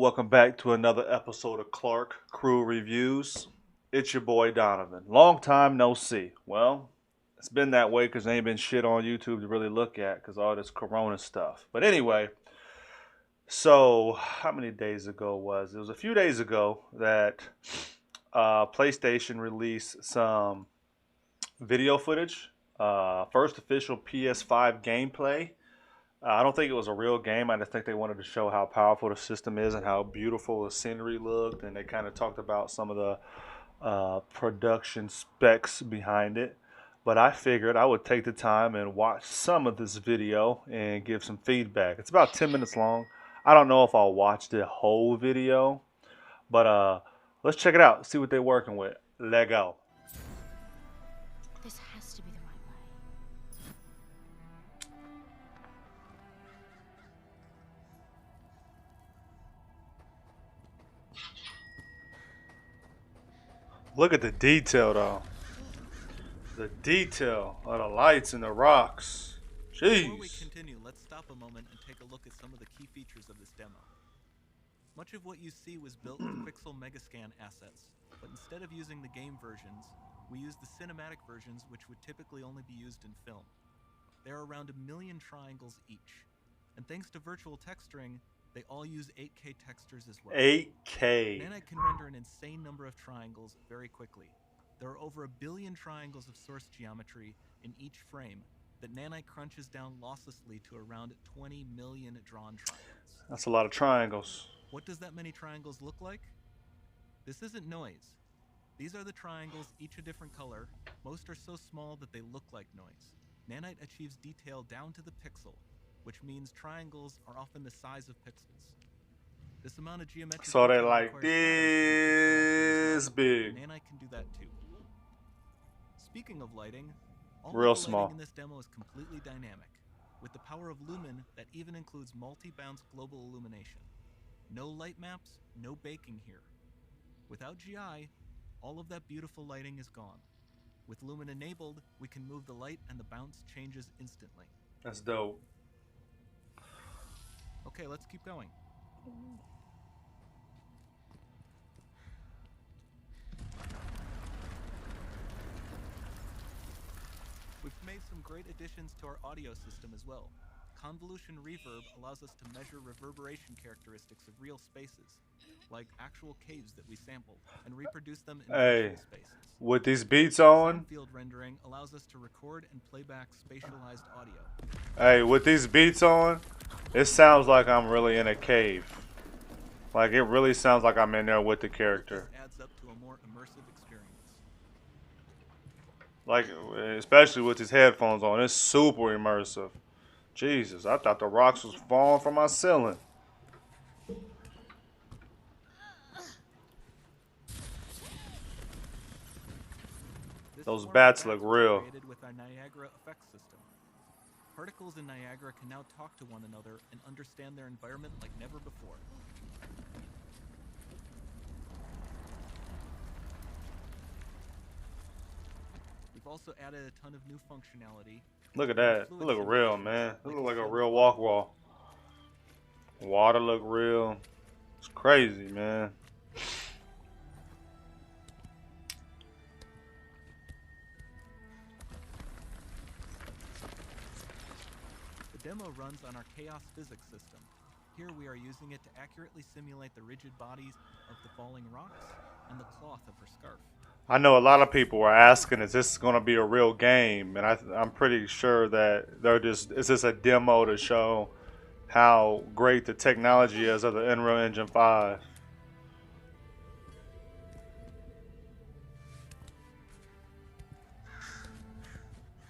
welcome back to another episode of Clark Crew Reviews. It's your boy Donovan. Long time no see. Well, it's been that way because there ain't been shit on YouTube to really look at because all this Corona stuff. But anyway, so how many days ago was it? It was a few days ago that PlayStation released some video footage. First official PS5 gameplay. I don't think it was a real game. I just think they wanted to show how powerful the system is and how beautiful the scenery looked. And they kind of talked about some of the production specs behind it. But I figured I would take the time and watch some of this video and give some feedback. It's about 10 minutes long. I don't know if I'll watch the whole video, but let's check it out, see what they're working with. Lego. This has to be the right way. Look at the detail though. The detail of the lights and the rocks. Jeez. Before we continue, let's stop a moment and take a look at some of the key features of this demo. Much of what you see was built with Pixel Megascan assets, but instead of using the game versions, we used the cinematic versions, which would typically only be used in film. There are around 1 million triangles each, and thanks to virtual texturing, they all use 8K textures as well. 8K. Nanite can render an insane number of triangles very quickly. There are over 1 billion triangles of source geometry in each frame that Nanite crunches down losslessly to around 20 million drawn triangles. That's a lot of triangles. What does that many triangles look like? This isn't noise. These are the triangles, each a different color. Most are so small that they look like noise. Nanite achieves detail down to the pixel, which means triangles are often the size of pixels. This amount of geometric So they're detail like requires this big. Nanite can do that too. Speaking of lighting, all Real of the small. lighting in this demo is completely dynamic, with the power of Lumen that even includes multi-bounce global illumination. No light maps, no baking here. Without GI, all of that beautiful lighting is gone. With Lumen enabled, we can move the light and the bounce changes instantly. That's dope. Okay, let's keep going. We've made some great additions to our audio system as well. Convolution reverb allows us to measure reverberation characteristics of real spaces, like actual caves that we sampled, and reproduce them in virtual spaces. With these beats on, Field rendering allows us to record and play back spatialized audio. hey, with these beats on, it sounds like I'm really in a cave. Like it really sounds like I'm in there with the character. This adds up to a more immersive experience. Like, especially with these headphones on, it's super immersive. Jesus, I thought the rocks was falling from my ceiling. Those bats look real. Created with our Niagara effects system. Particles in Niagara can now talk to one another and understand their environment like never before. We've also added a ton of new functionality. Look at that. It look real, man. It look like a real walk wall. Water look real. It's crazy, man. The demo runs on our chaos physics system. Here we are using it to accurately simulate the rigid bodies of the falling rocks and the cloth of her scarf. I know a lot of people were asking, is this going to be a real game? And I'm pretty sure that is this a demo to show how great the technology is of the Unreal Engine 5.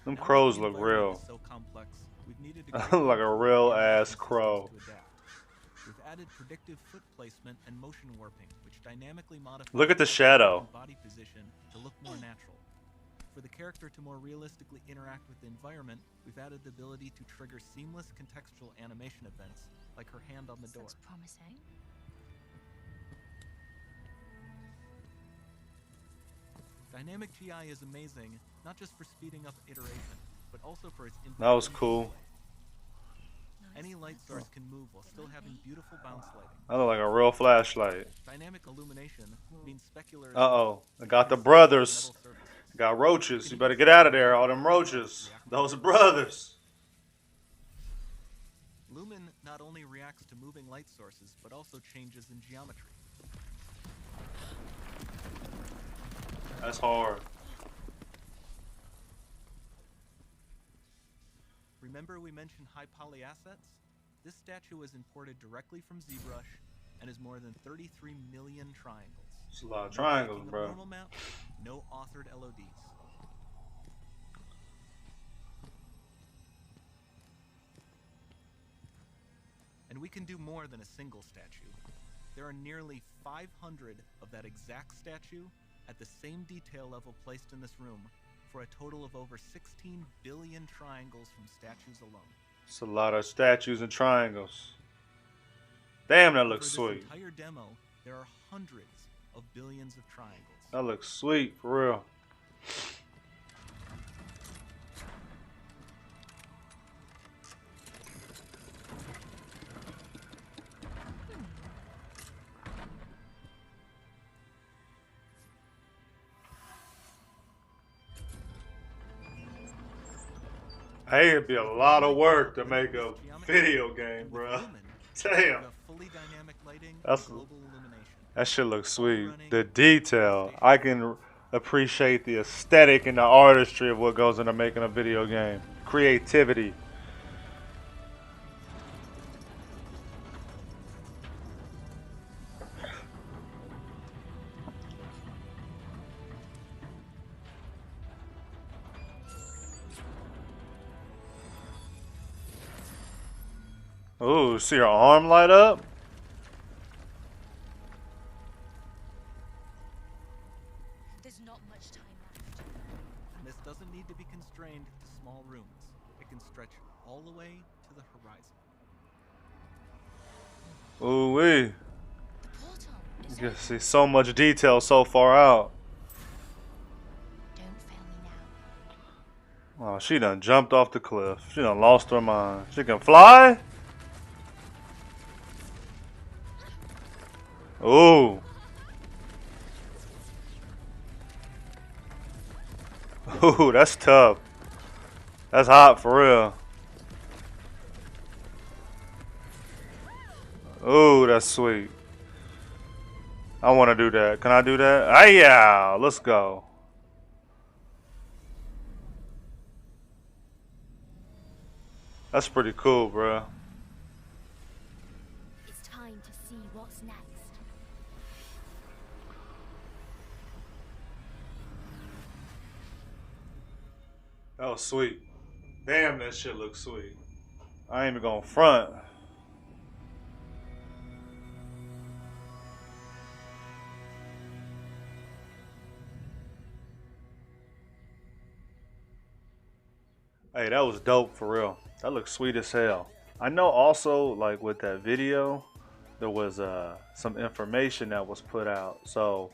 Them crows look real. So complex, we've needed Like a real ass crow. We've added predictive foot placement and motion warping, which dynamically modifies Look at the shadow. body position to look more natural. For the character to more realistically interact with the environment, we've added the ability to trigger seamless contextual animation events, like her hand on the door. Looks promising. Dynamic GI is amazing, not just for speeding up iteration, but also for its That was cool. Any light source can move while still having beautiful bounce lighting. That look like a real flashlight. Dynamic illumination means specular. Uh-oh. I got the brothers. Got roaches. You better get out of there, all them roaches. Those brothers. Lumen not only reacts to moving light sources, but also changes in geometry. That's hard. Remember we mentioned high poly assets? This statue was imported directly from ZBrush and is more than 33 million triangles. It's a lot of No triangles, breaking of bro. normal maps, no authored LODs. And we can do more than a single statue. There are nearly 500 of that exact statue at the same detail level placed in this room, for a total of over 16 billion triangles from statues alone. It's a lot of statues and triangles. Damn, that looks Over sweet. this entire demo, there are hundreds of billions of triangles. That looks sweet, for real. Hey, it'd be a lot of work to make a video game, bro. Damn. Fully dynamic lighting That's- and global illumination. That shit looks sweet. The detail. I can appreciate the aesthetic and the artistry of what goes into making a video game. Creativity. Ooh, see her arm light up? There's not much time left. And this doesn't need to be constrained to small rooms. It can stretch all the way to the horizon. Ooh wee. The portal You is can open. see so much detail so far out. Don't fail me now. Oh, she done jumped off the cliff. She done lost her mind. She can fly? Ooh. Ooh, that's tough. That's hot for real. Ooh, that's sweet. I want to do that. Can I do that? Ah, yeah. Let's go. That's pretty cool, bro. It's time to see what's next. That was sweet. Damn, that shit looks sweet. I ain't even gonna front. Hey, that was dope for real. That looks sweet as hell. I know also, like with that video, there was some information that was put out. So,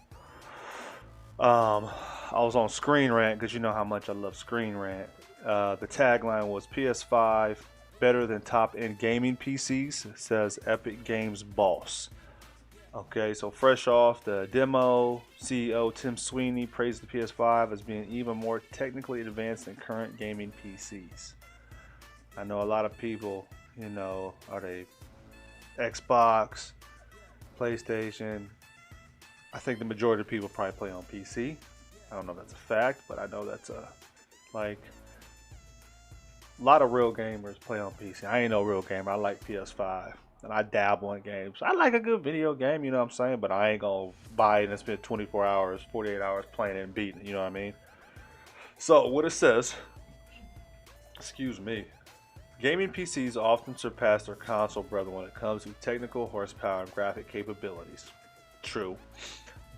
I was on Screen Rant because you know how much I love Screen Rant. The tagline was PS5 better than top-end gaming PCs, says Epic Games boss. Okay, so fresh off the demo, CEO Tim Sweeney praised the PS5 as being even more technically advanced than current gaming PCs. I know a lot of people, you know, are they Xbox, PlayStation. I think the majority of people probably play on PC. I don't know if that's a fact, but I know that's a lot of real gamers play on PC. I ain't no real gamer. I like PS5. And I dabble in games. I like a good video game, you know what I'm saying? But I ain't gonna buy it and spend 24 hours, 48 hours playing it and beating it, you know what I mean? So, what it says, excuse me, gaming PCs often surpass their console brethren when it comes to technical horsepower and graphic capabilities. True.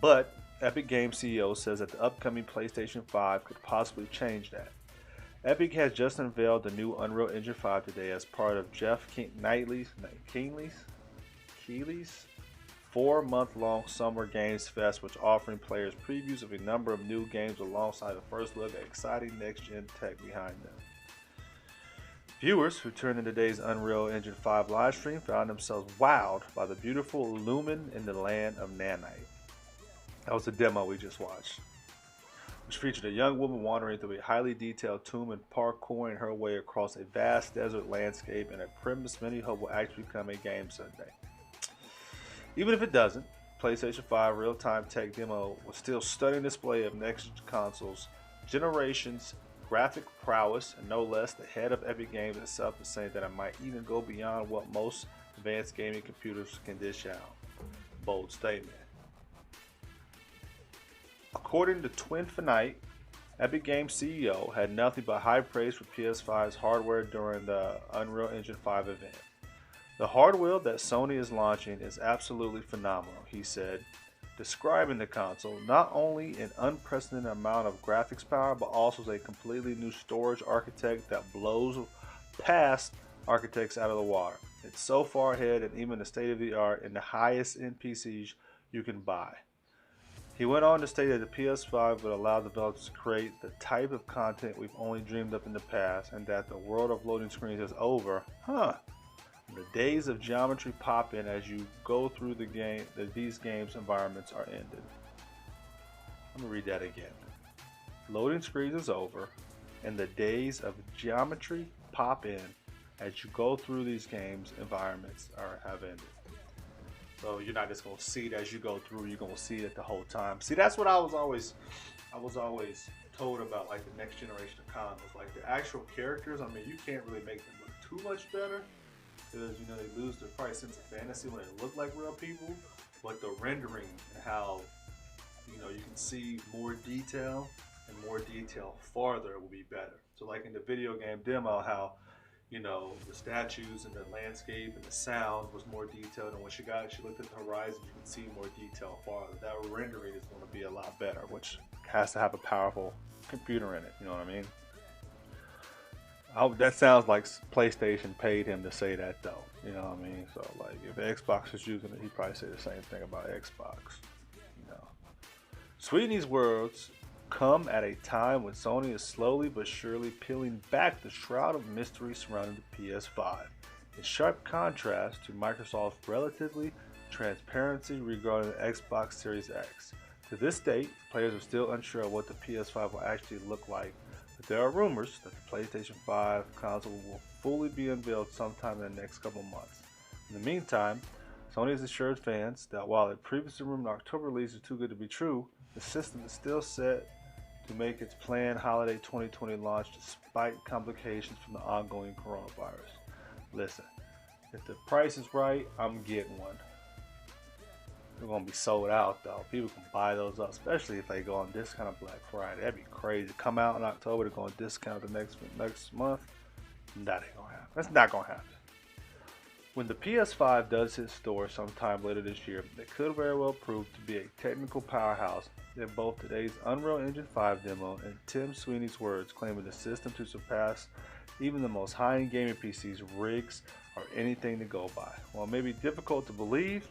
But Epic Games CEO says that the upcoming PlayStation 5 could possibly change that. Epic has just unveiled the new Unreal Engine 5 today as part of Jeff Keighley's 4-month-long Summer Games Fest, which offering players previews of a number of new games alongside a first look at exciting next-gen tech behind them. Viewers who tuned in today's Unreal Engine 5 livestream found themselves wowed by the beautiful Lumen in the land of Nanite. That was the demo we just watched, which featured a young woman wandering through a highly detailed tomb and parkouring her way across a vast desert landscape in a premise many hope will actually become a game someday. Even if it doesn't, PlayStation 5 real-time tech demo was still stunning display of next consoles, generations, graphic prowess, and no less, the head of Epic Games itself is saying that it might even go beyond what most advanced gaming computers can dish out. Bold statement. According to Twin Finite, Epic Games CEO had nothing but high praise for PS5's hardware during the Unreal Engine 5 event. The hardware that Sony is launching is absolutely phenomenal, he said, describing the console not only an unprecedented amount of graphics power, but also a completely new storage architect that blows past architects out of the water. It's so far ahead and even the state of the art in the highest end PCs you can buy. He went on to state that the PS5 would allow developers to create the type of content we've only dreamed of in the past, and that the world of loading screens is over. The days of geometry pop in as you go through the game, these games environments are ended. I'm gonna read that again. Loading screens is over, and the days of geometry pop in as you go through these games environments have ended. So you're not just gonna see it as you go through; you're gonna see it the whole time. See, that's what I was always told about, like the next generation of consoles. Like the actual characters, I mean, you can't really make them look too much better because they lose their probably sense of fantasy when they look like real people. But the rendering and how you can see more detail and more detail farther will be better. So like in the video game demo, how the statues and the landscape and the sound was more detailed, and when she looked at the horizon, you can see more detail farther. That rendering is going to be a lot better, which has to have a powerful computer in it. You know what I mean? That sounds like PlayStation paid him to say that, though. You know what I mean? So like, if Xbox was using it, he'd probably say the same thing about Xbox. Sweeney's words come at a time when Sony is slowly but surely peeling back the shroud of mystery surrounding the PS5, in sharp contrast to Microsoft's relatively transparency regarding the Xbox Series X. To this date, players are still unsure of what the PS5 will actually look like, but there are rumors that the PlayStation 5 console will fully be unveiled sometime in the next couple months. In the meantime, Sony has assured fans that while it previously rumored October release is too good to be true, the system is still set to make its planned holiday 2020 launch despite complications from the ongoing coronavirus. Listen, if the price is right, I'm getting one. They're gonna be sold out though. People can buy those up, especially if they go on discount on Black Friday. That'd be crazy. Come out in October, they're gonna discount the next month. That ain't gonna happen. That's not gonna happen. When the PS5 does hit stores sometime later this year, it could very well prove to be a technical powerhouse in both today's Unreal Engine 5 demo and Tim Sweeney's words claiming the system to surpass even the most high-end gaming PCs, rigs, or anything to go by. While it may be difficult to believe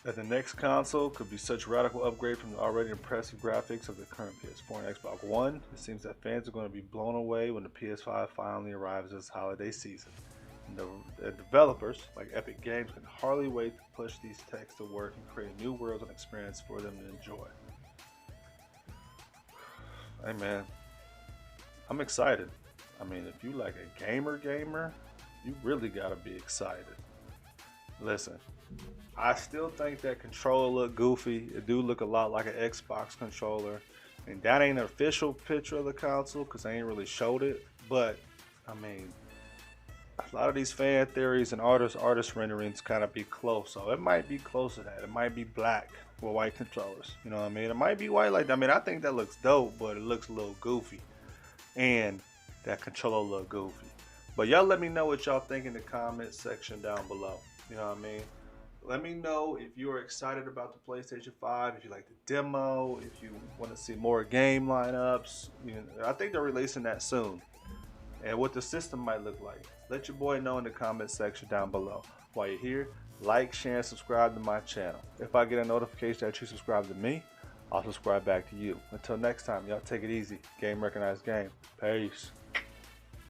that the next console could be such a radical upgrade from the already impressive graphics of the current PS4 and Xbox One, it seems that fans are going to be blown away when the PS5 finally arrives this holiday season. The developers, like Epic Games, can hardly wait to push these techs to work and create new worlds and experience for them to enjoy. Hey man, I'm excited. I mean, if you like a gamer, you really gotta be excited. Listen, I still think that controller look goofy. It do look a lot like an Xbox controller, and that ain't an official picture of the console because they ain't really showed it. But I mean, a lot of these fan theories and artist renderings kind of be close, so it might be close to that. It might be black with white controllers, you know what I mean? It might be white. Like, I mean, I think that looks dope, but it looks a little goofy, and that controller look goofy. But y'all let me know what y'all think in the comment section down below. You know what I mean? Let me know if you are excited about the PlayStation 5, if you like the demo, if you want to see more game lineups. I think they're releasing that soon, and what the system might look like. Let your boy know in the comment section down below. While you're here, like, share, and subscribe to my channel. If I get a notification that you subscribe to me, I'll subscribe back to you. Until next time, y'all take it easy. Game recognized game. Peace.